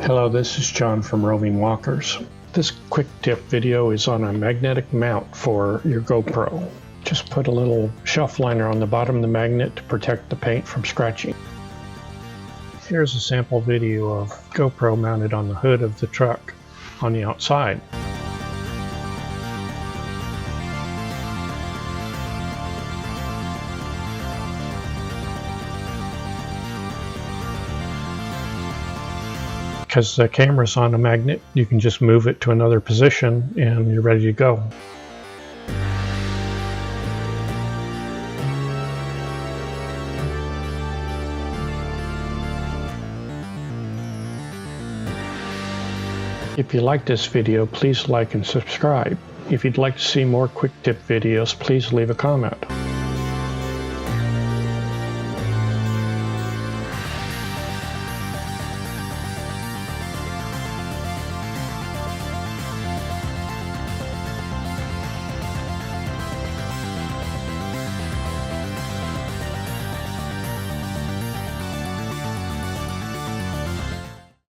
Hello, this is John from Roving Walkers. This quick tip video is on a magnetic mount for your GoPro. Just put a little shelf liner on the bottom of the magnet to protect the paint from scratching. Here's a sample video of GoPro mounted on the hood of the truck on the outside. Because the camera's on a magnet, you can just move it to another position and you're ready to go. If you like this video, please like and subscribe. If you'd like to see more quick tip videos, please leave a comment.